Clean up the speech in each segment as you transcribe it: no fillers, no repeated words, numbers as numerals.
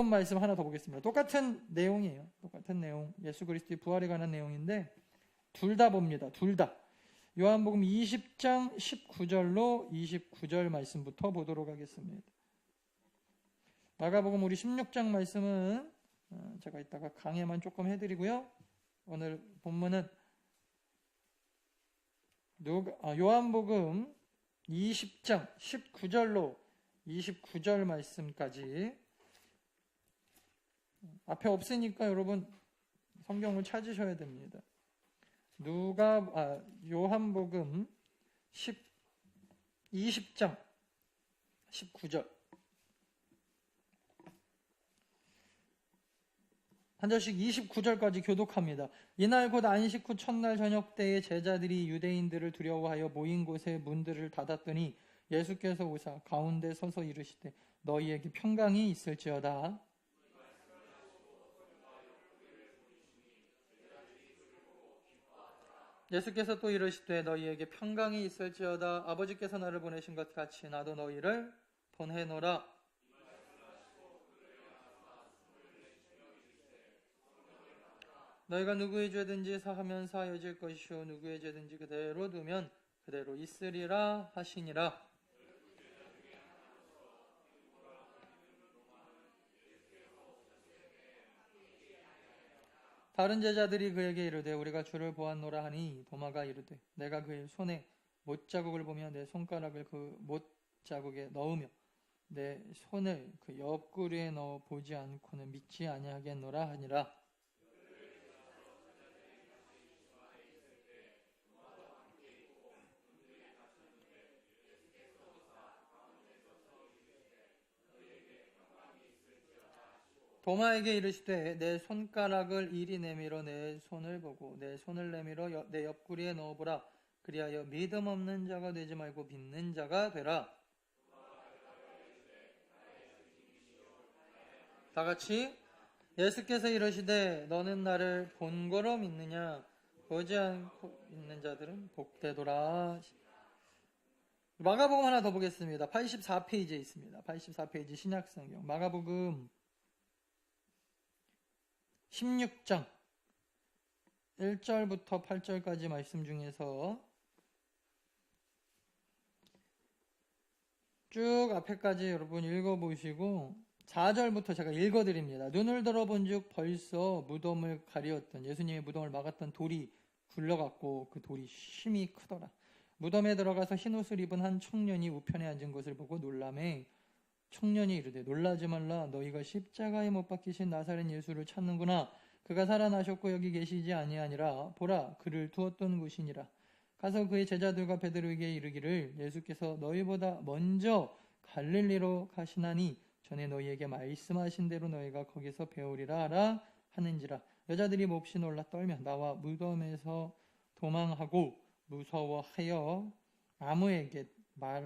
말씀 하나 더 보겠습니다. 똑같은 내용이에요. 똑같은 내용. 예수 그리스도의 부활에 관한 내용인데 둘 다 봅니다. 둘 다. 요한복음 20장 19절로 29절 말씀부터 보도록 하겠습니다. 마가복음 우리 16장 말씀은 제가 이따가 강해만 조금 해드리고요. 오늘 본문은 요한복음 20장 19절로 29절 말씀까지 앞에 없으니까 여러분 성경을 찾으셔야 됩니다. 요한복음 20장 19절 한 절씩 29절까지 교독합니다. 이날 곧 안식 후 첫날 저녁 때에 제자들이 유대인들을 두려워하여 모인 곳에 문들을 닫았더니 예수께서 오사 가운데 서서 이르시되 너희에게 평강이 있을지어다. 예수께서 또 이르시되 너희에게 평강이 있을지어다. 아버지께서 나를 보내신 것 같이 나도 너희를 보내노라. 너희가 누구의 죄든지 사하면 사해질 것이요 누구의 죄든지 그대로 두면 그대로 있으리라 하시니라. 다른 제자들이 그에게 이르되 우리가 주를 보았노라 하니 도마가 이르되 내가 그의 손에 못자국을 보며 내 손가락을 그 못자국에 넣으며 내 손을 그 옆구리에 넣어 보지 않고는 믿지 아니하겠노라 하니라. 도마에게 이르시되 내 손가락을 이리 내밀어 내 손을 보고 내 손을 내밀어 내 옆구리에 넣어보라. 그리하여 믿음 없는 자가 되지 말고 믿는 자가 되라. 다같이 예수께서 이르시되 너는 나를 본거로 믿느냐? 보지 않고 믿는 자들은 복되도라. 마가복음 하나 더 보겠습니다. 84페이지에 있습니다. 84페이지 신약성경 마가복음 16장 1절부터 8절까지 말씀 중에서 쭉 앞에까지 여러분 읽어보시고 4절부터 제가 읽어드립니다. 눈을 들어본 즉 벌써 무덤을 가리었던 예수님의 무덤을 막았던 돌이 굴러갔고 그 돌이 심히 크더라. 무덤에 들어가서 흰옷을 입은 한 청년이 우편에 앉은 것을 보고 놀라매 청년이 이르되 놀라지 말라. 너희가 십자가에 못 박히신 나사렛 예수를 찾는구나. 그가 살아나셨고 여기 계시지 아니하니라. 보라 그를 두었던 곳이니라. 가서 그의 제자들과 베드로에게 이르기를 예수께서 너희보다 먼저 갈릴리로 가시나니 전에 너희에게 말씀하신 대로 너희가 거기서 배우리라 하라 하는지라. 여자들이 몹시 놀라 떨며 나와 무덤에서 도망하고 무서워하여 아무에게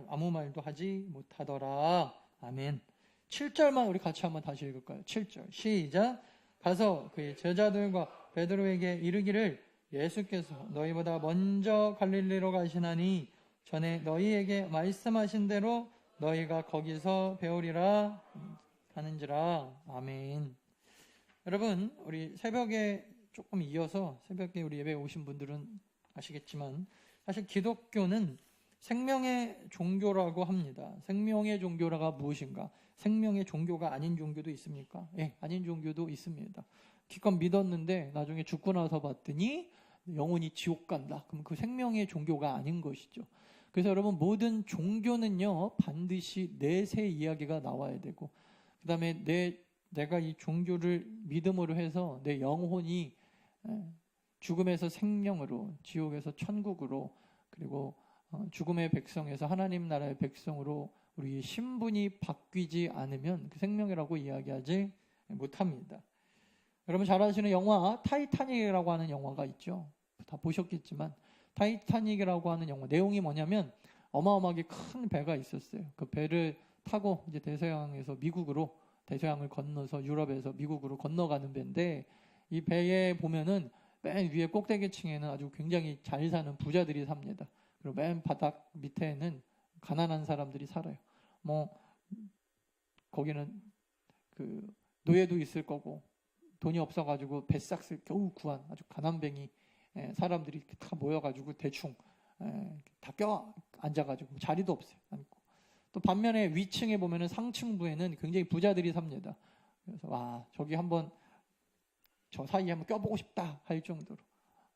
아무 말도 하지 못하더라. 아멘. 7절만 우리 같이 한번 다시 읽을까요? 7절 시작. 가서 그의 제자들과 베드로에게 이르기를 예수께서 너희보다 먼저 갈릴리로 가시나니 전에 너희에게 말씀하신 대로 너희가 거기서 배우리라 하는지라. 아멘. 여러분 우리 새벽에 조금 이어서 새벽에 우리 예배에 오신 분들은 아시겠지만 사실 기독교는 생명의 종교라고 합니다. 생명의 종교가 무엇인가? 생명의 종교가 아닌 종교도 있습니까? 예, 아닌 종교도 있습니다. 기껏 믿었는데 나중에 죽고 나서 봤더니 영혼이 지옥 간다. 그럼 그 생명의 종교가 아닌 것이죠. 그래서 여러분 모든 종교는요 반드시 내세 이야기가 나와야 되고 그 다음에 내가 이 종교를 믿음으로 해서 내 영혼이 죽음에서 생명으로 지옥에서 천국으로 그리고 죽음의 백성에서 하나님 나라의 백성으로 우리 신분이 바뀌지 않으면 그 생명이라고 이야기하지 못합니다. 여러분 잘 아시는 영화 타이타닉이라고 하는 영화가 있죠. 다 보셨겠지만 타이타닉이라고 하는 영화 내용이 뭐냐면 어마어마하게 큰 배가 있었어요. 그 배를 타고 이제 대서양에서 미국으로 대서양을 건너서 유럽에서 미국으로 건너가는 배인데 이 배에 보면은 맨 위에 꼭대기층에는 아주 굉장히 잘 사는 부자들이 삽니다. 그리고 맨 바닥 밑에는 가난한 사람들이 살아요. 거기는 그 노예도 있을 거고 돈이 없어가지고 뱃삭을 겨우 구한 아주 가난뱅이 사람들이 다 모여가지고 대충 다 껴 앉아가지고 자리도 없어요. 앉고. 또 반면에 위층에 보면은 상층부에는 굉장히 부자들이 삽니다. 그래서 와 저기 한번 저 사이에 한번 껴보고 싶다 할 정도로.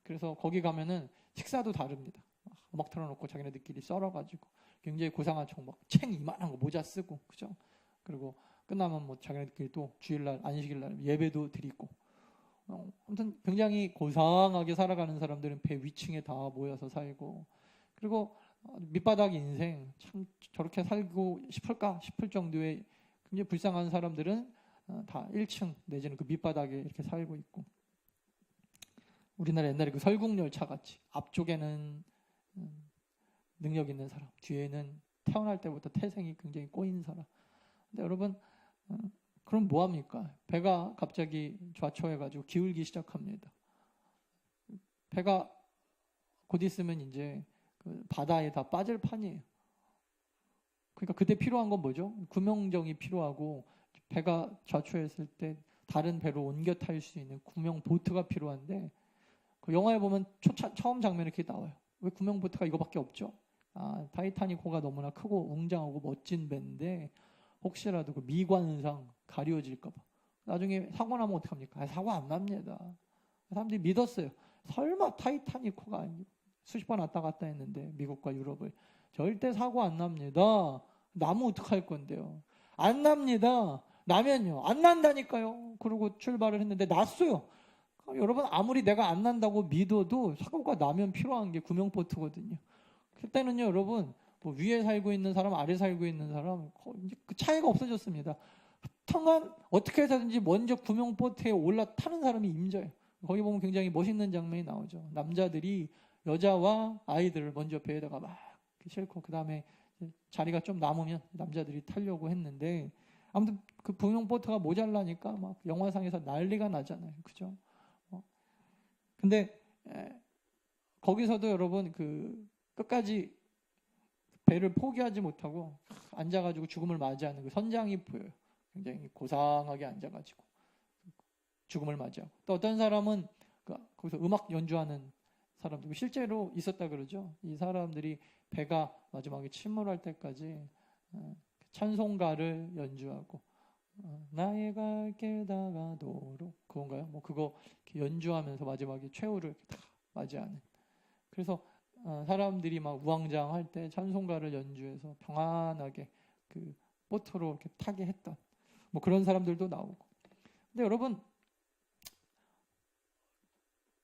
그래서 거기 가면은 식사도 다릅니다. 음악 틀어놓고 자기네들끼리 썰어가지고 굉장히 고상한 책막 이만한 거 모자 쓰고 그죠? 그리고 끝나면 뭐 자기네들끼리 또 주일날 안식일날 예배도 드리고 아무튼 굉장히 고상하게 살아가는 사람들은 배 위층에 다 모여서 살고 그리고 밑바닥 인생 참 저렇게 살고 싶을까 싶을 정도의 굉장히 불쌍한 사람들은 다 1층 내지는 그 밑바닥에 이렇게 살고 있고 우리나라 옛날에 그 설국열차 같이 앞쪽에는 능력 있는 사람 뒤에는 태어날 때부터 태생이 굉장히 꼬인 사람. 근데 여러분 그럼 뭐합니까? 배가 갑자기 좌초해가지고 기울기 시작합니다. 배가 곧 있으면 이제 그 바다에 다 빠질 판이에요. 그러니까 그때 필요한 건 뭐죠? 구명정이 필요하고 배가 좌초했을 때 다른 배로 옮겨 탈 수 있는 구명 보트가 필요한데 그 영화에 보면 처음 장면에 이렇게 나와요. 왜 구명 보트가 이거밖에 없죠? 타이타닉호가 너무나 크고 웅장하고 멋진 배인데 혹시라도 그 미관상 가려질까봐 나중에 사고 나면 어떡합니까? 사고 안 납니다. 사람들이 믿었어요. 설마 타이타닉호가 수십 번 왔다 갔다 했는데 미국과 유럽을 절대 사고 안 납니다. 나면 어떡할 건데요? 안 납니다. 나면요. 안 난다니까요. 그리고 출발을 했는데 났어요. 여러분 아무리 내가 안 난다고 믿어도 사고가 나면 필요한 게 구명보트거든요. 그때는요 여러분 뭐 위에 살고 있는 사람 아래 살고 있는 사람 이제 그 차이가 없어졌습니다. 하여간 어떻게 해서든지 먼저 구명보트에 올라타는 사람이 임자예요. 거기 보면 굉장히 멋있는 장면이 나오죠. 남자들이 여자와 아이들을 먼저 배에다가 막 싣고 그 다음에 자리가 좀 남으면 남자들이 타려고 했는데 아무튼 그 구명보트가 모자라니까 막 영화상에서 난리가 나잖아요. 그죠? 근데 거기서도 여러분 그 끝까지 배를 포기하지 못하고 앉아가지고 죽음을 맞이하는 그 선장이 보여요. 굉장히 고상하게 앉아가지고 죽음을 맞이하고 또 어떤 사람은 거기서 음악 연주하는 사람들 실제로 있었다 그러죠. 이 사람들이 배가 마지막에 침몰할 때까지 찬송가를 연주하고 나의 갈 길 다가도록 그건가요? 뭐 그거 연주하면서 마지막에 최후를 다 맞이하는. 그래서 사람들이 막 우왕좌왕할 때 찬송가를 연주해서 평안하게 그 보트로 이렇게 타게 했던 뭐 그런 사람들도 나오고. 근데 여러분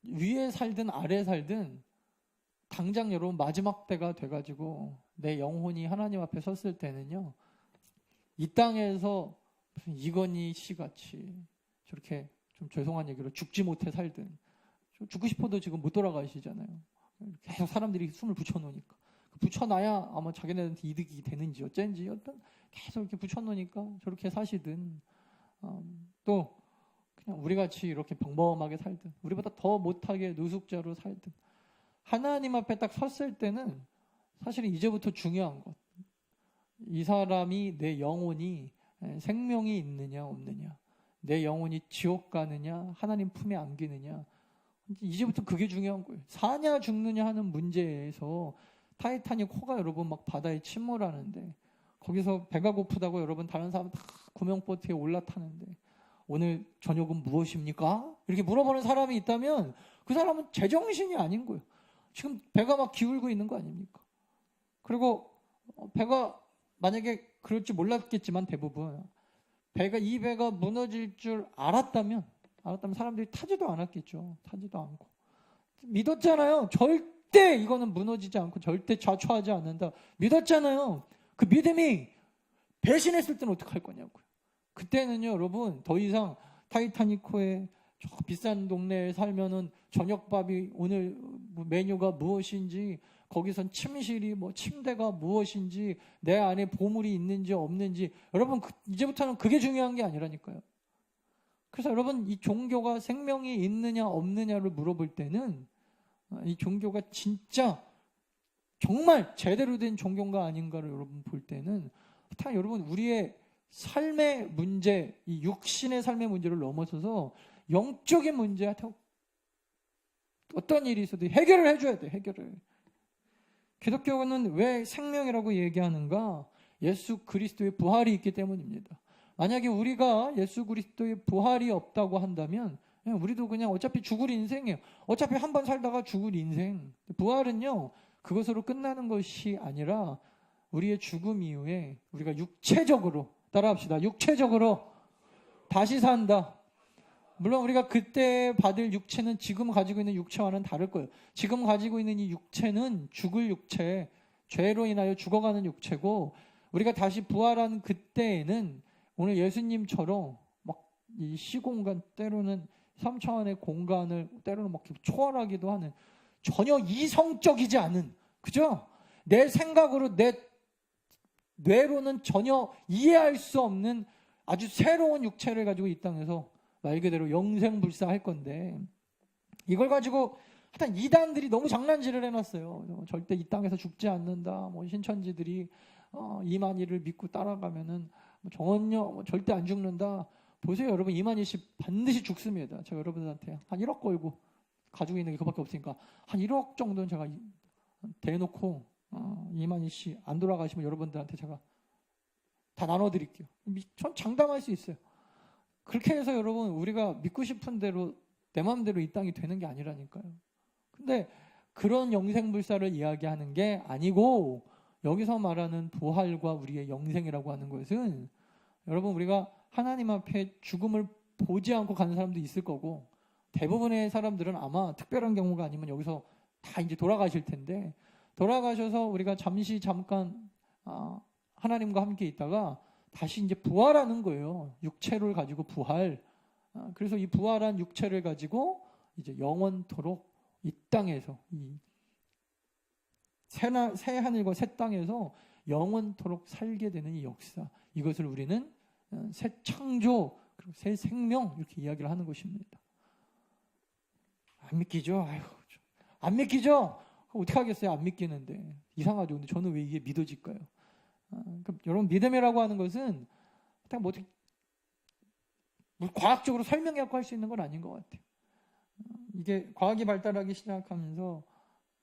위에 살든 아래 살든 당장 여러분 마지막 때가 돼가지고 내 영혼이 하나님 앞에 섰을 때는요 이 땅에서 무슨 이건희 씨같이 저렇게 좀 죄송한 얘기로 죽지 못해 살든 죽고 싶어도 지금 못 돌아가시잖아요. 계속 사람들이 숨을 붙여놓으니까 붙여놔야 아마 자기네한테 이득이 되는지 어쩐지 어떤 계속 이렇게 붙여놓으니까 저렇게 사시든 또 그냥 우리같이 이렇게 평범하게 살든 우리보다 더 못하게 노숙자로 살든 하나님 앞에 딱 섰을 때는 사실은 이제부터 중요한 것 이 사람이 내 영혼이 생명이 있느냐 없느냐 내 영혼이 지옥 가느냐 하나님 품에 안기느냐 이제부터 그게 중요한 거예요. 사냐 죽느냐 하는 문제에서 타이타닉 호가 여러분 막 바다에 침몰하는데 거기서 배가 고프다고 여러분 다른 사람 다 구명보트에 올라타는데 오늘 저녁은 무엇입니까? 이렇게 물어보는 사람이 있다면 그 사람은 제정신이 아닌 거예요. 지금 배가 막 기울고 있는 거 아닙니까? 그리고 배가 만약에 그럴지 몰랐겠지만 대부분 이 배가 무너질 줄 알았다면 사람들이 타지도 않았겠죠. 타지도 않고 믿었잖아요. 절대 이거는 무너지지 않고 절대 좌초하지 않는다. 믿었잖아요. 그 믿음이 배신했을 때는 어떡할 거냐고요. 그때는요 여러분 더 이상 타이타닉호에 저 비싼 동네에 살면은 저녁밥이 오늘 메뉴가 무엇인지 거기선 침실이 뭐 침대가 무엇인지 내 안에 보물이 있는지 없는지 여러분 이제부터는 그게 중요한 게 아니라니까요. 그래서 여러분 이 종교가 생명이 있느냐 없느냐를 물어볼 때는 이 종교가 진짜 정말 제대로 된 종교가 아닌가를 여러분 볼 때는 다 여러분 우리의 삶의 문제, 이 육신의 삶의 문제를 넘어서서 영적인 문제한테 어떤 일이 있어도 해결을 해줘야 돼. 해결을. 기독교는 왜 생명이라고 얘기하는가? 예수 그리스도의 부활이 있기 때문입니다. 만약에 우리가 예수 그리스도의 부활이 없다고 한다면 우리도 그냥 어차피 죽을 인생이에요. 어차피 한 번 살다가 죽을 인생. 부활은요, 그것으로 끝나는 것이 아니라 우리의 죽음 이후에 우리가 육체적으로, 따라합시다. 육체적으로 다시 산다. 물론 우리가 그때 받을 육체는 지금 가지고 있는 육체와는 다를 거예요. 지금 가지고 있는 이 육체는 죽을 육체, 죄로 인하여 죽어가는 육체고, 우리가 다시 부활한 그때에는 오늘 예수님처럼 막 이 시공간, 때로는 3차원의 공간을 때로는 막 초월하기도 하는, 전혀 이성적이지 않은, 그죠? 내 생각으로, 내 뇌로는 전혀 이해할 수 없는 아주 새로운 육체를 가지고 이 땅에서 말 그대로 영생불사할 건데, 이걸 가지고 하여튼 이단들이 너무 장난질을 해놨어요. 절대 이 땅에서 죽지 않는다. 뭐 신천지들이 이만희를 믿고 따라가면은 전혀 절대 안 죽는다. 보세요, 여러분. 이만희 씨 반드시 죽습니다. 제가 여러분들한테 한 1억 걸고 가지고 있는 게 그밖에 없으니까 한 1억 정도는 제가 대놓고 이만희 씨 안 돌아가시면 여러분들한테 제가 다 나눠드릴게요. 전 장담할 수 있어요. 그렇게 해서 여러분, 우리가 믿고 싶은 대로 내 마음대로 이 땅이 되는 게 아니라니까요. 근데 그런 영생불사를 이야기하는 게 아니고, 여기서 말하는 부활과 우리의 영생이라고 하는 것은, 여러분, 우리가 하나님 앞에 죽음을 보지 않고 가는 사람도 있을 거고, 대부분의 사람들은 아마 특별한 경우가 아니면 여기서 다 이제 돌아가실 텐데, 돌아가셔서 우리가 잠깐 하나님과 함께 있다가 다시 이제 부활하는 거예요. 육체를 가지고 부활. 그래서 이 부활한 육체를 가지고 이제 영원토록 이 땅에서, 이 새 하늘과 새 땅에서 영원토록 살게 되는 이 역사, 이것을 우리는 새 창조, 그리고 새 생명, 이렇게 이야기를 하는 것입니다. 안 믿기죠? 아이고, 안 믿기죠? 어떻게 하겠어요? 안 믿기는데. 이상하죠. 근데 저는 왜 이게 믿어질까요? 그러니까 여러분, 믿음이라고 하는 것은 뭐 어떻게 과학적으로 설명해갖고 할 수 있는 건 아닌 것 같아요. 이게 과학이 발달하기 시작하면서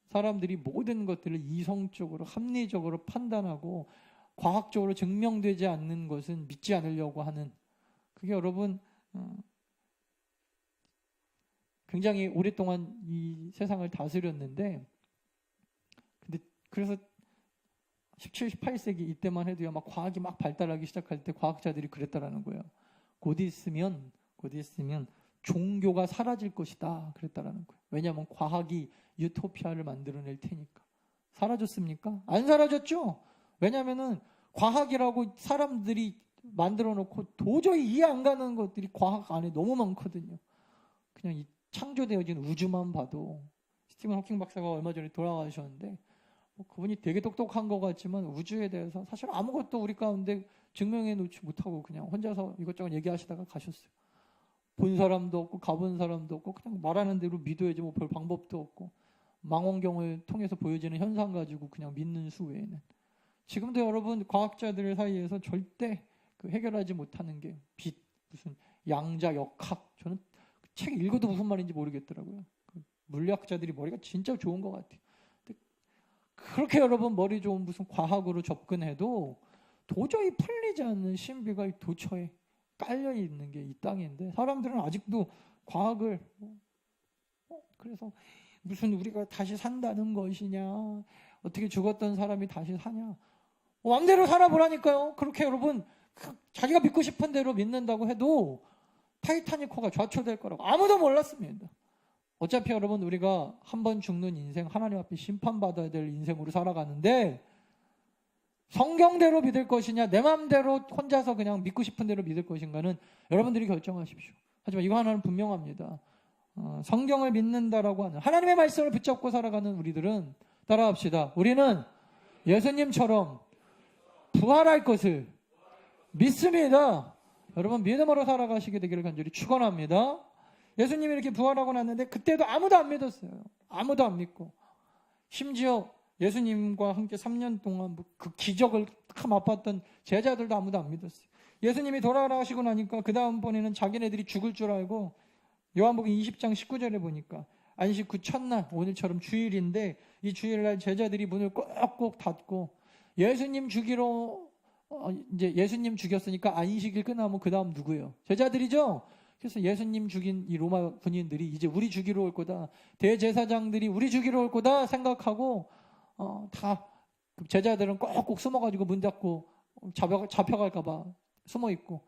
사람들이 모든 것들을 이성적으로, 합리적으로 판단하고 과학적으로 증명되지 않는 것은 믿지 않으려고 하는, 그게 여러분 굉장히 오랫동안 이 세상을 다스렸는데, 근데 그래서 17, 18세기 이때만 해도요, 막 과학이 막 발달하기 시작할 때 과학자들이 그랬다라는 거예요. 곧 있으면 종교가 사라질 것이다, 그랬다라는 거예요. 왜냐하면 과학이 유토피아를 만들어낼 테니까. 사라졌습니까? 안 사라졌죠? 왜냐하면은 과학이라고 사람들이 만들어 놓고 도저히 이해 안 가는 것들이 과학 안에 너무 많거든요. 그냥 이 창조되어진 우주만 봐도, 스티븐 호킹 박사가 얼마 전에 돌아가셨는데, 그분이 되게 똑똑한 것 같지만 우주에 대해서 사실 아무것도 우리 가운데 증명해 놓지 못하고 그냥 혼자서 이것저것 얘기하시다가 가셨어요. 본 사람도 없고 가본 사람도 없고 그냥 말하는 대로 믿어야지 뭐 별 방법도 없고, 망원경을 통해서 보여지는 현상 가지고 그냥 믿는 수 외에는. 지금도 여러분, 과학자들 사이에서 절대 그 해결하지 못하는 게 빛, 무슨 양자 역학, 저는 그 책 읽어도 무슨 말인지 모르겠더라고요. 그 물리학자들이 머리가 진짜 좋은 것 같아요. 근데 그렇게 여러분 머리 좋은 무슨 과학으로 접근해도 도저히 풀리지 않는 신비가 도처에 깔려 있는 게 이 땅인데, 사람들은 아직도 과학을 그래서 무슨 우리가 다시 산다는 것이냐, 어떻게 죽었던 사람이 다시 사냐, 마음대로 살아보라니까요. 그렇게 여러분 자기가 믿고 싶은 대로 믿는다고 해도 타이타닉호가 좌초될 거라고 아무도 몰랐습니다. 어차피 여러분, 우리가 한 번 죽는 인생, 하나님 앞에 심판받아야 될 인생으로 살아가는데, 성경대로 믿을 것이냐, 내 마음대로 혼자서 그냥 믿고 싶은 대로 믿을 것인가는 여러분들이 결정하십시오. 하지만 이거 하나는 분명합니다. 성경을 믿는다라고 하는, 하나님의 말씀을 붙잡고 살아가는 우리들은, 따라합시다, 우리는 예수님처럼 부활할 것을 믿습니다. 여러분, 믿음으로 살아가시게 되기를 간절히 축원합니다. 예수님이 이렇게 부활하고 났는데 그때도 아무도 안 믿었어요. 아무도 안 믿고, 심지어 예수님과 함께 3년 동안 그 기적을 참 아팠던 제자들도 아무도 안 믿었어요. 예수님이 돌아가시고 나니까 그 다음번에는 자기네들이 죽을 줄 알고 요한복음 20장 19절에 보니까 안식 후 첫날, 오늘처럼 주일인데 이 주일날 제자들이 문을 꼭꼭 닫고 예수님 죽이러 이제 예수님 죽였으니까 안식일 끝나면 그 다음 누구예요? 제자들이죠. 그래서 예수님 죽인 이 로마 군인들이 이제 우리 죽이러 올 거다. 대제사장들이 우리 죽이러 올 거다 생각하고 다 제자들은 꼭꼭 숨어가지고 문 닫고 잡혀갈까봐 숨어 있고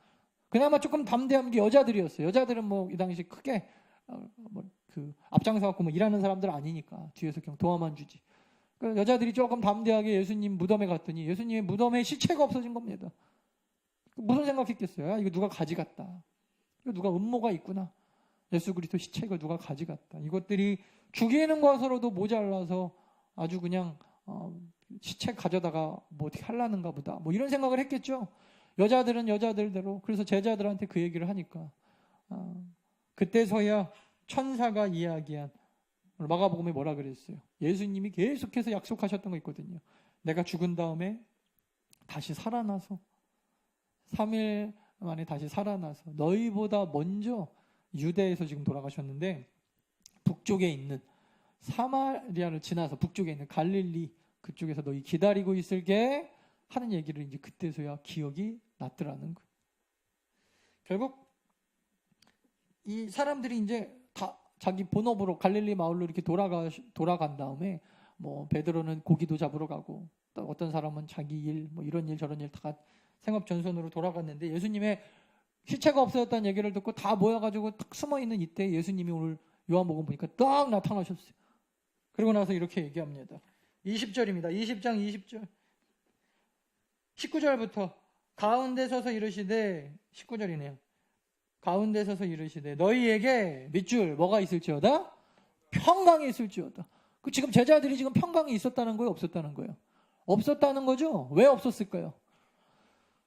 그나마 조금 담대한 게 여자들이었어요. 여자들은 뭐 이 당시 크게 앞장서 갖고 뭐 일하는 사람들 아니니까 뒤에서 그냥 도와만 주지. 그러니까 여자들이 조금 담대하게 예수님 무덤에 갔더니 예수님의 무덤에 시체가 없어진 겁니다. 무슨 생각했겠어요? 아, 이거 누가 가져갔다. 이거 누가 음모가 있구나. 예수 그리스도 시체 이걸 누가 가져갔다. 이것들이 죽이는 것으로도 모자라서 아주 그냥 시체 가져다가 뭐 어떻게 하려는가 보다. 뭐 이런 생각을 했겠죠. 여자들은 여자들대로. 그래서 제자들한테 그 얘기를 하니까 그때서야 천사가 이야기한 마가복음에 뭐라 그랬어요? 예수님이 계속해서 약속하셨던 거 있거든요. 내가 죽은 다음에 다시 살아나서 3일 만에 다시 살아나서 너희보다 먼저 유대에서 지금 돌아가셨는데 북쪽에 있는 사마리아를 지나서 북쪽에 있는 갈릴리 그쪽에서 너희 기다리고 있을게 하는 얘기를 이제 그때서야 기억이 났더라는 거예요. 결국 이 사람들이 이제 다 자기 본업으로 갈릴리 마을로 이렇게 돌아간 다음에 뭐 베드로는 고기도 잡으러 가고 또 어떤 사람은 자기 일 뭐 이런 일 저런 일 다 생업 전선으로 돌아갔는데 예수님의 시체가 없어졌다는 얘기를 듣고 다 모여가지고 딱 숨어있는 이때 예수님이 오늘 요한복음 보니까 딱 나타나셨어요. 그리고 나서 이렇게 얘기합니다. 20절입니다. 20장 20절 19절부터 가운데 서서 이르시되 19절이네요. 가운데 서서 이르시되 너희에게 밑줄 뭐가 있을지어다? 평강이 있을지어다. 지금 제자들이 지금 평강이 있었다는 거예요? 없었다는 거예요? 없었다는 거죠? 왜 없었을까요?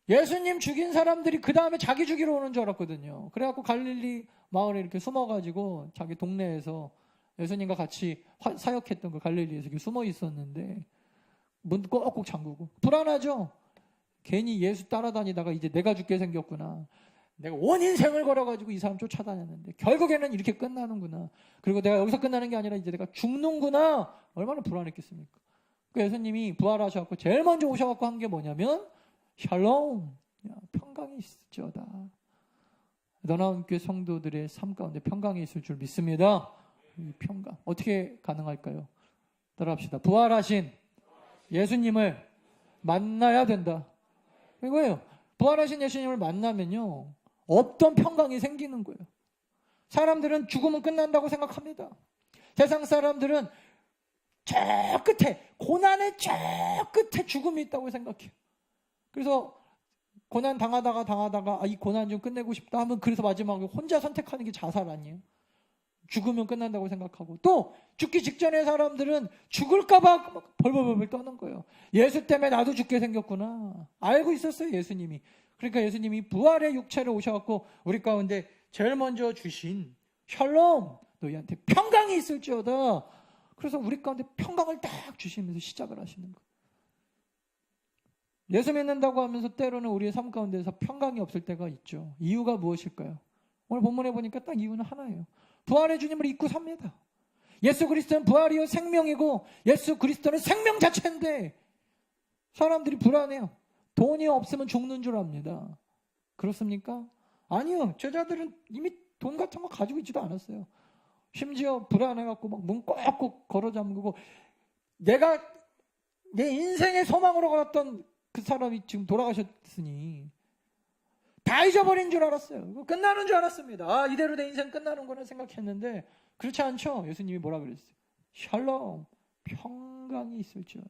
예수님 죽인 사람들이 그 다음에 자기 죽이러 오는 줄 알았거든요. 그래갖고 갈릴리 마을에 이렇게 숨어가지고 자기 동네에서 예수님과 같이 사역했던 그 갈릴리에서 이렇게 숨어 있었는데 문 꼭꼭 잠그고 불안하죠? 괜히 예수 따라다니다가 이제 내가 죽게 생겼구나. 내가 온 인생을 걸어가지고 이 사람 쫓아다녔는데 결국에는 이렇게 끝나는구나. 그리고 내가 여기서 끝나는 게 아니라 이제 내가 죽는구나. 얼마나 불안했겠습니까? 그 예수님이 부활하셔갖고 제일 먼저 오셔갖고 한 게 뭐냐면 샬롬, 평강이 있을지어다. 너나운 교회 성도들의 삶 가운데 평강이 있을 줄 믿습니다. 이 평강 어떻게 가능할까요? 따라합시다. 부활하신 예수님을 만나야 된다. 이거예요. 부활하신 예수님을 만나면요 없던 평강이 생기는 거예요. 사람들은 죽으면 끝난다고 생각합니다. 세상 사람들은 저 끝에 고난의 저 끝에 죽음이 있다고 생각해요. 그래서 고난 당하다가 이 고난 좀 끝내고 싶다 하면 그래서 마지막에 혼자 선택하는 게 자살 아니에요? 죽으면 끝난다고 생각하고 또 죽기 직전에 사람들은 죽을까봐 벌벌벌 떠는 거예요. 예수 때문에 나도 죽게 생겼구나. 알고 있었어요, 예수님이. 그러니까 예수님이 부활의 육체를 오셔갖고 우리 가운데 제일 먼저 주신 샬롬, 너희한테 평강이 있을지어다. 그래서 우리 가운데 평강을 딱 주시면서 시작을 하시는 거예요. 예수 믿는다고 하면서 때로는 우리의 삶 가운데서 평강이 없을 때가 있죠. 이유가 무엇일까요? 오늘 본문에 보니까 딱 이유는 하나예요. 부활의 주님을 잊고 삽니다. 예수 그리스도는 부활이요 생명이고 예수 그리스도는 생명 자체인데 사람들이 불안해요. 돈이 없으면 죽는 줄 압니다. 그렇습니까? 아니요. 제자들은 이미 돈 같은 거 가지고 있지도 않았어요. 심지어 불안해갖고 막 문 꼭꼭 걸어 잠그고 내가 내 인생의 소망으로 걸었던 그 사람이 지금 돌아가셨으니 다 잊어버린 줄 알았어요. 끝나는 줄 알았습니다. 아, 이대로 내 인생 끝나는구나 생각했는데 그렇지 않죠? 예수님이 뭐라 그랬어요? 샬롬, 평강이 있을지어다.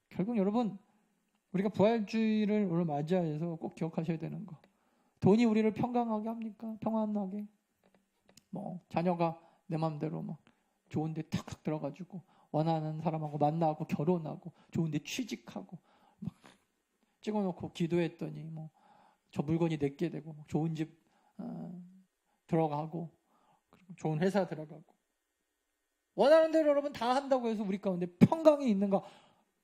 결국 여러분 우리가 부활주의를 오늘 맞이해서 꼭 기억하셔야 되는 거. 돈이 우리를 평강하게 합니까? 평안하게? 뭐 자녀가 내 마음대로 막 좋은데 탁탁 들어가지고 원하는 사람하고 만나고 결혼하고 좋은데 취직하고 막 찍어놓고 기도했더니 뭐 저 물건이 내게 되고 좋은 집 들어가고 그리고 좋은 회사 들어가고 원하는 대로 여러분 다 한다고 해서 우리 가운데 평강이 있는가?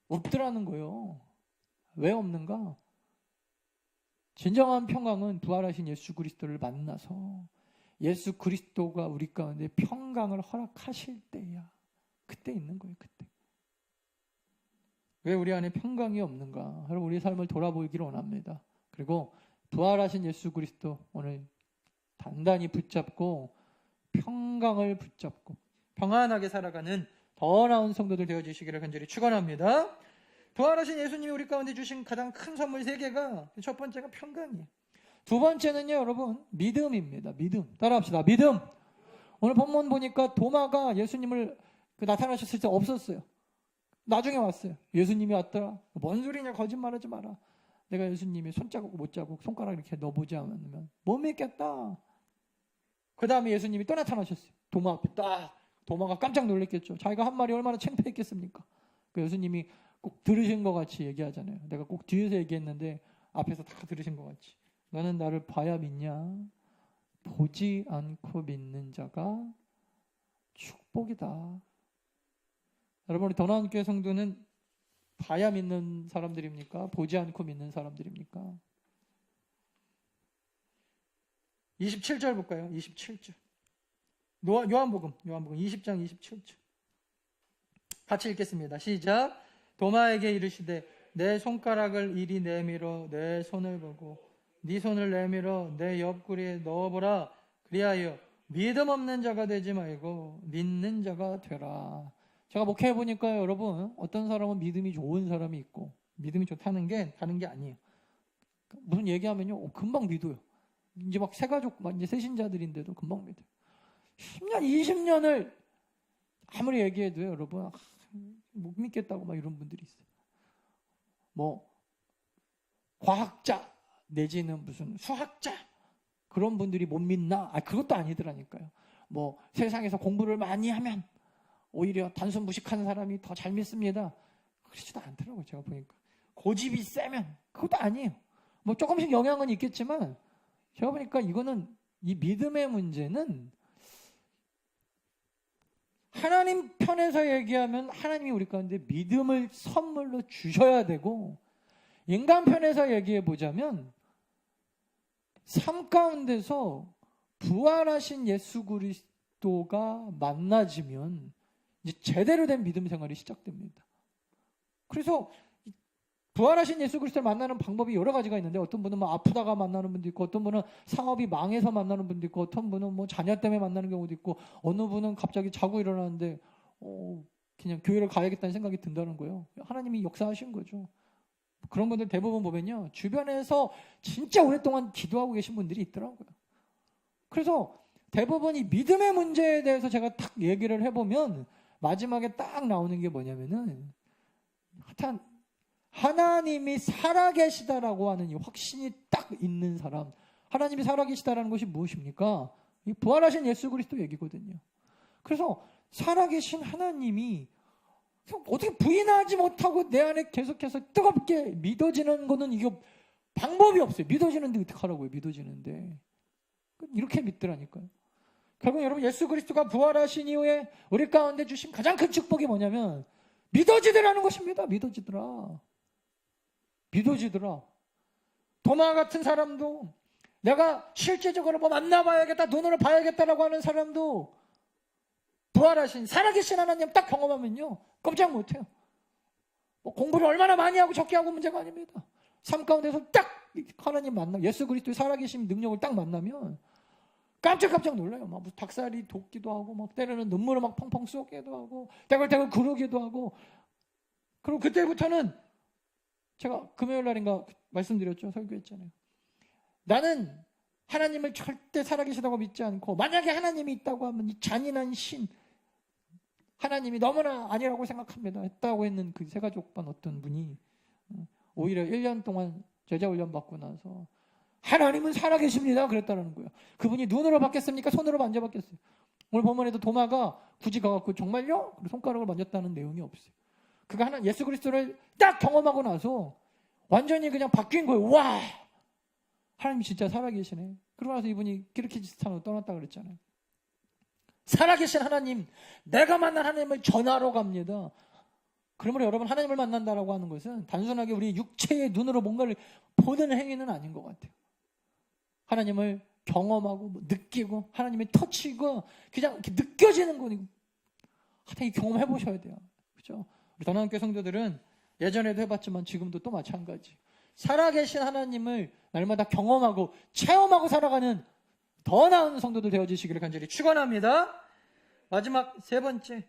없더라는 거예요. 왜 없는가? 진정한 평강은 부활하신 예수 그리스도를 만나서 예수 그리스도가 우리 가운데 평강을 허락하실 때야. 그때 있는 거예요. 그때. 왜 우리 안에 평강이 없는가? 여러분, 우리 삶을 돌아보기를 원합니다. 그리고 부활하신 예수 그리스도 오늘 단단히 붙잡고 평강을 붙잡고 평안하게 살아가는 더 나은 성도들 되어주시기를 간절히 축원합니다. 부활하신 예수님이 우리 가운데 주신 가장 큰 선물 3개가, 첫 번째가 평강이에요. 두 번째는요, 여러분, 믿음입니다. 믿음. 따라합시다. 믿음. 오늘 본문 보니까 도마가 예수님을 나타나셨을 때 없었어요. 나중에 왔어요. 예수님이 왔더라. 뭔 소리냐, 거짓말하지 마라. 내가 예수님이 손자국 못자국 손가락 이렇게 넣어보지 않으면 못 믿겠다. 그 다음에 예수님이 또 나타나셨어요. 도마 앞에 딱. 도마가 깜짝 놀랐겠죠. 자기가 한 말이 얼마나 창피했겠습니까? 그 예수님이 꼭 들으신 것 같이 얘기하잖아요. 내가 꼭 뒤에서 얘기했는데 앞에서 다 들으신 것 같이. 너는 나를 봐야 믿냐? 보지 않고 믿는 자가 축복이다. 여러분, 우리 더 나은 교회 성도는 봐야 믿는 사람들입니까? 보지 않고 믿는 사람들입니까? 27절 볼까요? 27절. 요한복음 20장 27절. 같이 읽겠습니다. 시작. 도마에게 이르시되 내 손가락을 이리 내밀어 내 손을 보고 네 손을 내밀어 내 옆구리에 넣어보라. 그리하여 믿음 없는 자가 되지 말고 믿는 자가 되라. 제가 목회해보니까 여러분, 어떤 사람은 믿음이 좋은 사람이 있고 믿음이 좋다는 게 다른 게 아니에요. 무슨 얘기하면요, 금방 믿어요. 이제 막 새가족, 이제 새신자들인데도 금방 믿어요. 10년, 20년을 아무리 얘기해도요, 여러분, 못 믿겠다고 막 이런 분들이 있어요. 뭐, 과학자, 내지는 무슨 수학자, 그런 분들이 못 믿나? 그것도 아니더라니까요. 뭐, 세상에서 공부를 많이 하면 오히려 단순 무식한 사람이 더 잘 믿습니다. 그렇지도 않더라고요, 제가 보니까. 고집이 세면, 그것도 아니에요. 뭐, 조금씩 영향은 있겠지만, 제가 보니까 이거는, 이 믿음의 문제는 하나님 편에서 얘기하면 하나님이 우리 가운데 믿음을 선물로 주셔야 되고, 인간 편에서 얘기해 보자면 삶 가운데서 부활하신 예수 그리스도가 만나지면 이제 제대로 된 믿음 생활이 시작됩니다. 그래서 부활하신 예수 그리스도를 만나는 방법이 여러 가지가 있는데, 어떤 분은 뭐 아프다가 만나는 분도 있고, 어떤 분은 사업이 망해서 만나는 분도 있고, 어떤 분은 뭐 자녀 때문에 만나는 경우도 있고, 어느 분은 갑자기 자고 일어나는데 그냥 교회를 가야겠다는 생각이 든다는 거예요. 하나님이 역사하신 거죠. 그런 분들 대부분 보면요, 주변에서 진짜 오랫동안 기도하고 계신 분들이 있더라고요. 그래서 대부분 이 믿음의 문제에 대해서 제가 딱 얘기를 해보면 마지막에 딱 나오는 게 뭐냐면은, 하여튼 하나님이 살아계시다라고 하는 이 확신이 딱 있는 사람. 하나님이 살아계시다라는 것이 무엇입니까? 이 부활하신 예수 그리스도 얘기거든요. 그래서 살아계신 하나님이 어떻게 부인하지 못하고 내 안에 계속해서 뜨겁게 믿어지는 거는, 이거 방법이 없어요. 믿어지는데 어떻게 하라고요? 믿어지는데. 이렇게 믿더라니까요. 결국 여러분, 예수 그리스도가 부활하신 이후에 우리 가운데 주신 가장 큰 축복이 뭐냐면 믿어지더라는 것입니다. 믿어지더라. 도마 같은 사람도, 내가 실제적으로 뭐 만나봐야겠다, 눈으로 봐야겠다라고 하는 사람도 부활하신 살아계신 하나님 딱 경험하면요, 꼼짝 못해요. 뭐 공부를 얼마나 많이 하고 적게 하고 문제가 아닙니다. 삶 가운데서 딱 하나님 만나, 예수 그리스도의 살아계신 능력을 딱 만나면 깜짝 놀라요. 막 무슨 닭살이 돋기도 하고, 막 때로는 눈물을 막 펑펑 쏟기도 하고, 떼굴떼굴 구르기도 하고. 그리고 그때부터는 제가 금요일 날인가 말씀드렸죠. 설교했잖아요. 나는 하나님을 절대 살아계시다고 믿지 않고, 만약에 하나님이 있다고 하면 이 잔인한 신, 하나님이 너무나 아니라고 생각합니다 했다고 했는 그 새가족반 어떤 분이 오히려 1년 동안 제자 훈련 받고 나서 하나님은 살아계십니다 그랬다는 거예요. 그분이 눈으로 봤겠습니까? 손으로 만져봤겠어요? 오늘 본문에도 도마가 굳이 가갖고 정말요? 손가락을 만졌다는 내용이 없어요. 그가 하나 예수 그리스도를 딱 경험하고 나서 완전히 그냥 바뀐 거예요. 와, 하나님이 진짜 살아계시네. 그러고 나서 이분이 키르기즈스탄으로 떠났다 그랬잖아요. 살아계신 하나님, 내가 만난 하나님을 전하러 갑니다. 그러므로 여러분 하나님을 만난다라고 하는 것은 단순하게 우리 육체의 눈으로 뭔가를 보는 행위는 아닌 것 같아요. 하나님을 경험하고 뭐 느끼고 하나님의 터치고 그냥 이렇게 느껴지는 거니까 하여튼 경험해 보셔야 돼요. 그렇죠? 우리 더나은교회 성도들은 예전에도 해봤지만 지금도 또 마찬가지. 살아계신 하나님을 날마다 경험하고 체험하고 살아가는 더 나은 성도들 되어주시기를 간절히 축원합니다. 마지막 세 번째,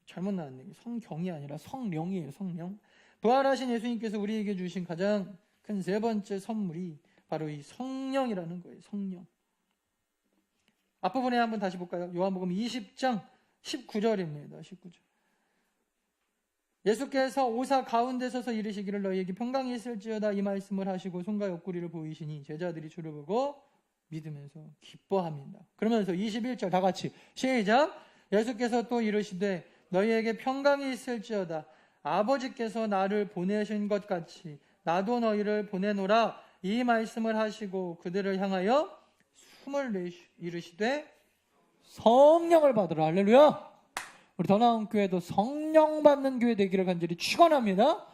잘못 나왔네. 성경이 아니라 성령이에요. 성령. 부활하신 예수님께서 우리에게 주신 가장 큰 세 번째 선물이 바로 이 성령이라는 거예요. 성령. 앞부분에 한번 다시 볼까요? 요한복음 20장 19절입니다. 19절. 예수께서 오사 가운데 서서 이르시기를 너희에게 평강이 있을지어다 이 말씀을 하시고 손과 옆구리를 보이시니 제자들이 주를 보고 믿으면서 기뻐합니다. 그러면서 21절 다 같이 시작. 예수께서 또 이르시되 너희에게 평강이 있을지어다 아버지께서 나를 보내신 것 같이 나도 너희를 보내노라 이 말씀을 하시고 그들을 향하여 숨을 이르시되 성령을 받으라. 할렐루야. 우리 더 나은 교회도 성령 받는 교회 되기를 간절히 축원합니다.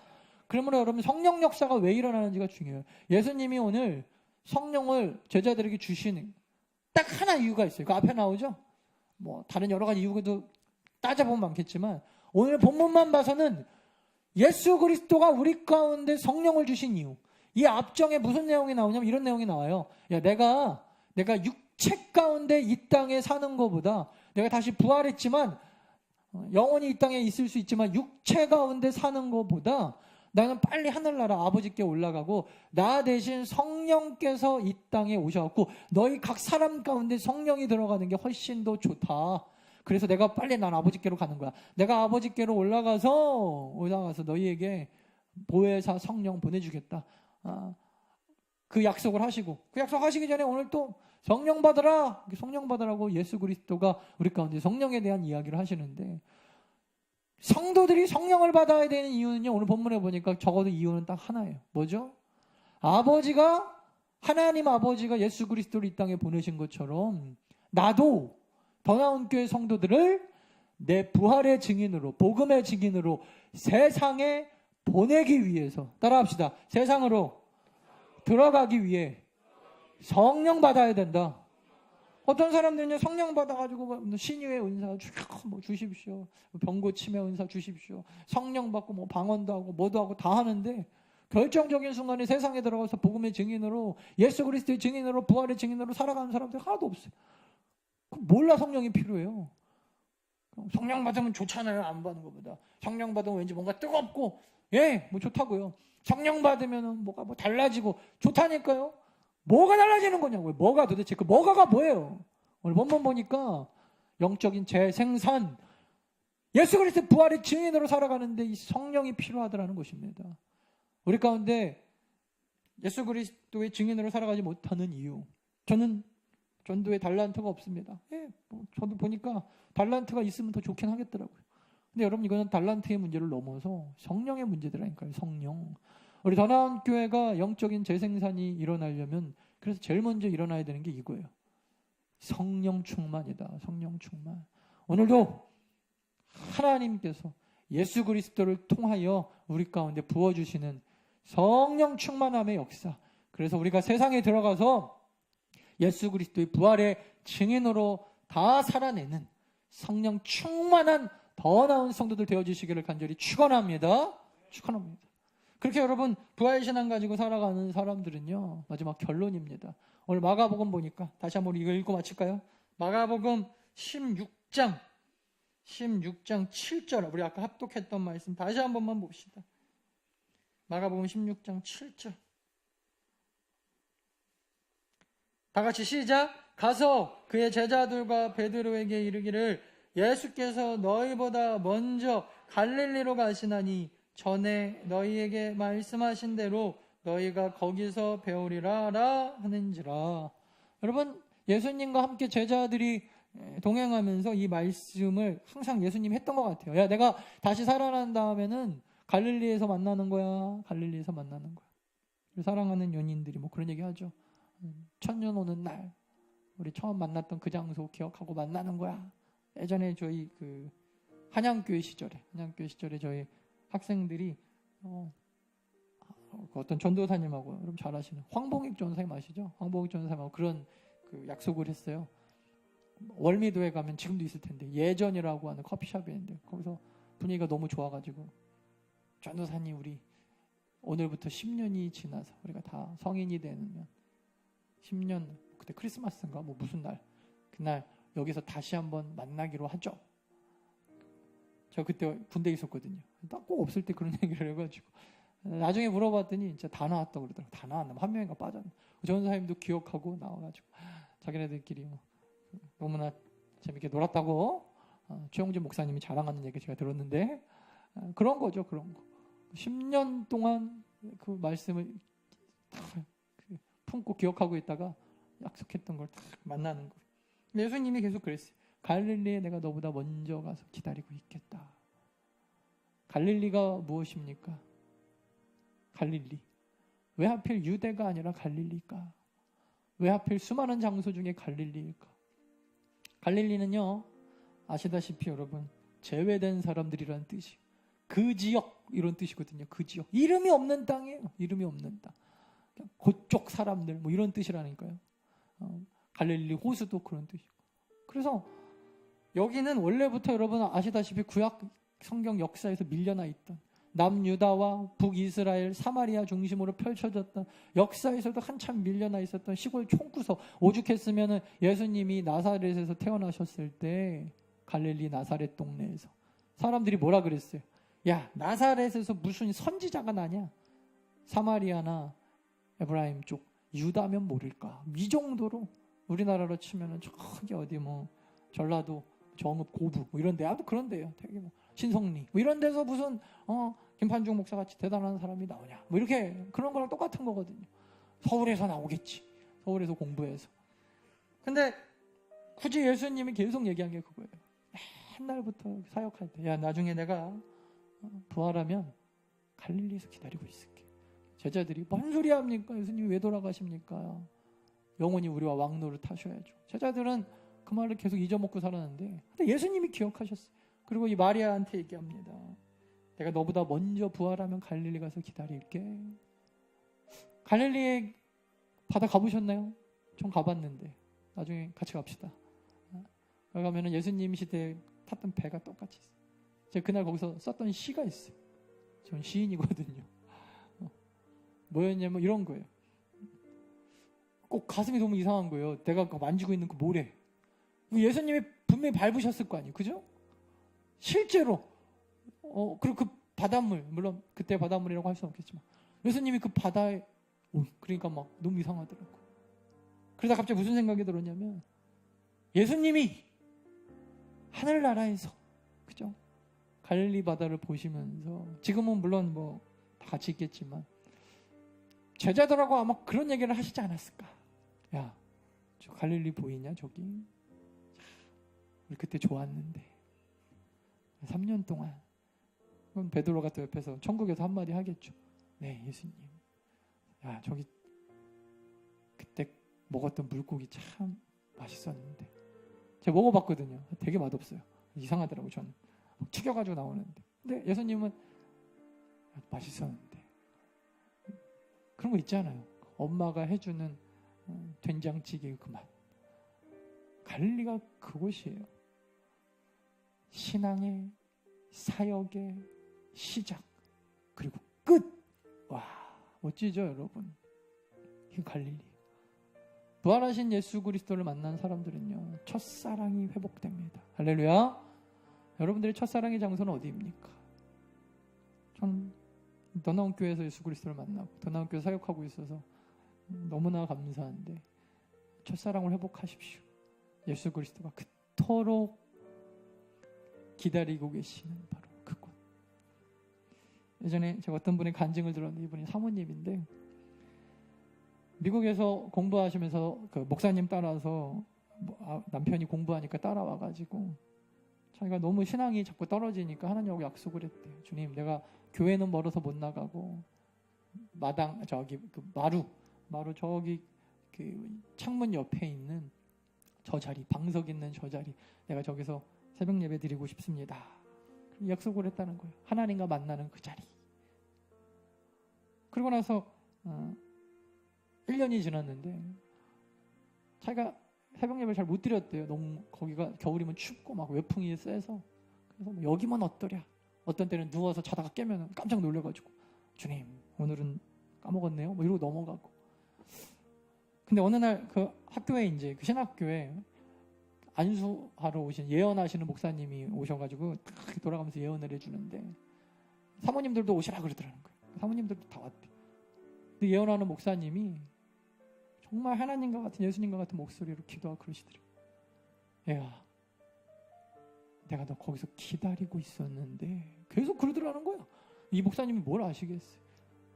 그러므로 여러분 성령 역사가 왜 일어나는지가 중요해요. 예수님이 오늘 성령을 제자들에게 주시는 딱 하나 이유가 있어요. 그 앞에 나오죠. 뭐 다른 여러 가지 이유도 따져보면 많겠지만 오늘 본문만 봐서는 예수 그리스도가 우리 가운데 성령을 주신 이유. 이 앞정에 무슨 내용이 나오냐면 이런 내용이 나와요. 야, 내가 육체 가운데 이 땅에 사는 것보다 내가 다시 부활했지만 영원히 이 땅에 있을 수 있지만 육체 가운데 사는 것보다 나는 빨리 하늘나라 아버지께 올라가고 나 대신 성령께서 이 땅에 오셔갖고 너희 각 사람 가운데 성령이 들어가는 게 훨씬 더 좋다. 그래서 내가 빨리 난 아버지께로 가는 거야. 내가 아버지께로 올라가서 너희에게 보혜사 성령 보내주겠다. 그 약속을 하시고 그 약속하시기 전에 오늘 또 성령 받으라. 성령 받으라고 예수 그리스도가 우리 가운데 성령에 대한 이야기를 하시는데 성도들이 성령을 받아야 되는 이유는요. 오늘 본문에 보니까 적어도 이유는 딱 하나예요. 뭐죠? 하나님 아버지가 예수 그리스도를 이 땅에 보내신 것처럼 나도 더 나은 교회 성도들을 내 부활의 증인으로 복음의 증인으로 세상에 보내기 위해서 따라합시다. 세상으로 들어가기 위해 성령 받아야 된다. 어떤 사람들은요 성령 받아가지고 신유의 은사 주십시오. 병고침의 은사 주십시오. 성령 받고 뭐 방언도 하고 뭐도 하고 다 하는데 결정적인 순간에 세상에 들어가서 복음의 증인으로 예수 그리스도의 증인으로 부활의 증인으로 살아가는 사람들이 하나도 없어요. 몰라 성령이 필요해요. 성령 받으면 좋잖아요. 안 받는 것보다. 성령 받으면 왠지 뭔가 뜨겁고 뭐 좋다고요. 성령 받으면 뭐가 달라지고 좋다니까요. 뭐가 달라지는 거냐고요. 뭐가 도대체 그 뭐가가 뭐예요. 오늘 본문 보니까 영적인 재생산 예수 그리스도 부활의 증인으로 살아가는데 이 성령이 필요하더라는 것입니다. 우리 가운데 예수 그리스도의 증인으로 살아가지 못하는 이유. 저는 전도에 달란트가 없습니다. 저도 보니까 달란트가 있으면 더 좋긴 하겠더라고요. 근데 여러분 이거는 달란트의 문제를 넘어서 성령의 문제더라니까요. 성령. 우리 더 나은 교회가 영적인 재생산이 일어나려면 그래서 제일 먼저 일어나야 되는 게 이거예요. 성령 충만이다. 성령 충만. 오늘도 하나님께서 예수 그리스도를 통하여 우리 가운데 부어주시는 성령 충만함의 역사. 그래서 우리가 세상에 들어가서 예수 그리스도의 부활의 증인으로 다 살아내는 성령 충만한 더 나은 성도들 되어주시기를 간절히 축원합니다. 축원합니다. 그렇게 여러분 부활신앙 가지고 살아가는 사람들은요 마지막 결론입니다. 오늘 마가복음 보니까 다시 한번 이거 읽고 마칠까요? 마가복음 16장 7절 우리 아까 합독했던 말씀 다시 한 번만 봅시다. 마가복음 16장 7절 다 같이 시작. 가서 그의 제자들과 베드로에게 이르기를 예수께서 너희보다 먼저 갈릴리로 가시나니 전에 너희에게 말씀하신 대로 너희가 거기서 배우리라 하는지라. 여러분 예수님과 함께 제자들이 동행하면서 이 말씀을 항상 예수님이 했던 것 같아요. 야 내가 다시 살아난 다음에는 갈릴리에서 만나는 거야. 갈릴리에서 만나는 거야. 사랑하는 연인들이 뭐 그런 얘기 하죠. 천년 오는 날 우리 처음 만났던 그 장소 기억하고 만나는 거야. 예전에 저희 그 한양교회 시절에 저희 학생들이 어떤 전도사님하고 여러분 잘 아시는 황봉익 전사님 아시죠? 황봉익 전사님하고 그런 그 약속을 했어요. 월미도에 가면 지금도 있을 텐데 예전이라고 하는 커피숍이 있는데 거기서 분위기가 너무 좋아가지고 전도사님 우리 오늘부터 10년이 지나서 우리가 다 성인이 되면 10년 그때 크리스마스인가 뭐 무슨 날 그날 여기서 다시 한번 만나기로 하죠. 저 그때 군대에 있었거든요. 딱 꼭 없을 때 그런 얘기를 해가지고 나중에 물어봤더니 진짜 다 나왔다고 그러더라고요. 다 나왔나? 한 명인가 빠졌나? 전사님도 기억하고 나와가지고 자기네들끼리 너무나 재밌게 놀았다고 최용진 목사님이 자랑하는 얘기 제가 들었는데 그런 거죠. 그런 거. 10년 동안 그 말씀을 품고 기억하고 있다가 약속했던 걸 딱 만나는 거예요. 예수님이 계속 그랬어요. 갈릴리에 내가 너보다 먼저 가서 기다리고 있겠다. 갈릴리가 무엇입니까? 갈릴리. 왜 하필 유대가 아니라 갈릴리일까? 왜 하필 수많은 장소 중에 갈릴리일까? 갈릴리는요, 아시다시피 여러분, 제외된 사람들이라는 뜻이에요. 그 지역, 이런 뜻이거든요. 그 지역. 이름이 없는 땅이에요. 이름이 없는 땅. 그쪽 사람들, 뭐 이런 뜻이라니까요. 갈릴리 호수도 그런 뜻이고. 그래서 여기는 원래부터 여러분 아시다시피 구약 성경 역사에서 밀려나 있던 남유다와 북이스라엘 사마리아 중심으로 펼쳐졌던 역사에서도 한참 밀려나 있었던 시골 총구석. 오죽했으면 예수님이 나사렛에서 태어나셨을 때 갈릴리 나사렛 동네에서 사람들이 뭐라 그랬어요? 야, 나사렛에서 무슨 선지자가 나냐? 사마리아나 에브라임 쪽 유다면 모를까? 이 정도로 우리나라로 치면은 저기 어디 뭐 전라도 정읍 고부 뭐 이런 데 아무튼 그런 데요. 되게 뭐 신성리 뭐 이런 데서 무슨 김판중 목사 같이 대단한 사람이 나오냐? 뭐 이렇게 그런 거랑 똑같은 거거든요. 서울에서 나오겠지. 서울에서 공부해서. 근데 굳이 예수님이 계속 얘기한 게 그거예요. 옛날부터 사역할 때 야, 나중에 내가 부활하면 갈릴리에서 기다리고 있을게. 제자들이 뭔 소리 합니까? 예수님이 왜 돌아가십니까? 영원히 우리와 왕노를 타셔야죠. 제자들은 그 말을 계속 잊어먹고 살았는데 근데 예수님이 기억하셨어요. 그리고 이 마리아한테 얘기합니다. 내가 너보다 먼저 부활하면 갈릴리 가서 기다릴게. 갈릴리에 바다 가보셨나요? 전 가봤는데 나중에 같이 갑시다. 거기 가면은 예수님 시대에 탔던 배가 똑같이 있어요. 제가 그날 거기서 썼던 시가 있어요. 전 시인이거든요. 뭐였냐면 이런 거예요. 꼭 가슴이 너무 이상한 거예요. 내가 만지고 있는 그 모래. 예수님이 분명히 밟으셨을 거 아니에요. 그죠? 실제로. 그리고 그 바닷물, 물론 그때 바닷물이라고 할 수는 없겠지만 예수님이 그 바다에 그러니까 막 너무 이상하더라고. 그러다 갑자기 무슨 생각이 들었냐면 예수님이 하늘나라에서 그죠? 갈릴리 바다를 보시면서 지금은 물론 뭐 다 같이 있겠지만 제자들하고 아마 그런 얘기를 하시지 않았을까? 야, 저 갈릴리 보이냐 저기? 우리 그때 좋았는데 3년 동안 그럼 베드로가 또 옆에서 천국에서 한마디 하겠죠. 네, 예수님. 야, 저기 그때 먹었던 물고기 참 맛있었는데 제가 먹어봤거든요. 되게 맛없어요. 이상하더라고요. 저는 튀겨가지고 나오는데 근데 예수님은 맛있었는데 그런 거 있잖아요. 엄마가 해주는 된장찌개의 그 맛. 갈릴리가 그곳이에요. 신앙의 사역의 시작 그리고 끝. 와, 멋지죠 여러분. 이 갈릴리. 부활하신 예수 그리스도를 만난 사람들은요 첫사랑이 회복됩니다. 할렐루야. 여러분들의 첫사랑의 장소는 어디입니까? 저는 더나온 교회에서 예수 그리스도를 만나고 더나온 교회 사역하고 있어서 너무나 감사한데 첫사랑을 회복하십시오. 예수 그리스도가 그토록 기다리고 계시는 바로 그곳. 예전에 제가 어떤 분의 간증을 들었는데 이분이 사모님인데 미국에서 공부하시면서 그 목사님 따라서 남편이 공부하니까 따라와가지고 자기가 너무 신앙이 자꾸 떨어지니까 하나님하고 약속을 했대요. 주님, 내가 교회는 멀어서 못 나가고 마당 저기 그 마루 저기 그 창문 옆에 있는 저 자리 방석 있는 저 자리 내가 저기서 새벽 예배 드리고 싶습니다. 약속을 했다는 거예요. 하나님과 만나는 그 자리. 그러고 나서 1년이 지났는데 자기가 새벽 예배를 잘 못 드렸대요. 너무 거기가 겨울이면 춥고 막 외풍이 세서. 그래서 뭐 여기만 어떠랴. 어떤 때는 누워서 자다가 깨면 깜짝 놀래가지고 주님 오늘은 까먹었네요. 뭐 이러고 넘어가고. 근데 어느 날 그 학교에 이제 그 신학교에 안수하러 오신 예언하시는 목사님이 오셔가지고 딱 돌아가면서 예언을 해주는데 사모님들도 오시라 그러더라는 거예요. 사모님들도 다 왔대. 근데 예언하는 목사님이 정말 하나님과 같은 예수님과 같은 목소리로 기도하고 그러시더래요. 야, 내가 너 거기서 기다리고 있었는데 계속 그러더라는 거야. 이 목사님이 뭘 아시겠어요?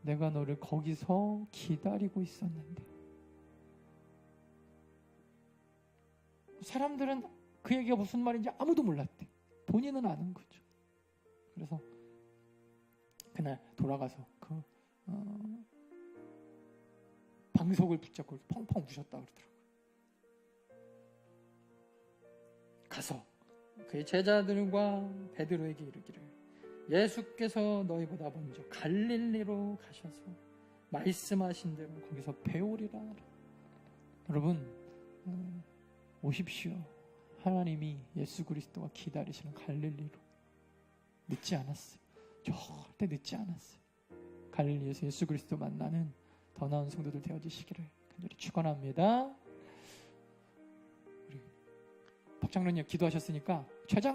내가 너를 거기서 기다리고 있었는데. 사람들은 그 얘기가 무슨 말인지 아무도 몰랐대. 본인은 아는 거죠. 그래서 그날 돌아가서 그 방석을 붙잡고 펑펑 우셨다 그러더라고요. 가서 그의 제자들과 베드로에게 이르기를 예수께서 너희보다 먼저 갈릴리로 가셔서 말씀하신 대로 거기서 배우리라. 여러분 오십시오. 하나님이 예수 그리스도가 기다리시는 갈릴리로. 늦지 않았어요. 절대 늦지 않았어요. 갈릴리에서 예수 그리스도 만나는 더 나은 성도들 되어지시기를 간절히 축원합니다. 우리 박 장로님 기도하셨으니까 최장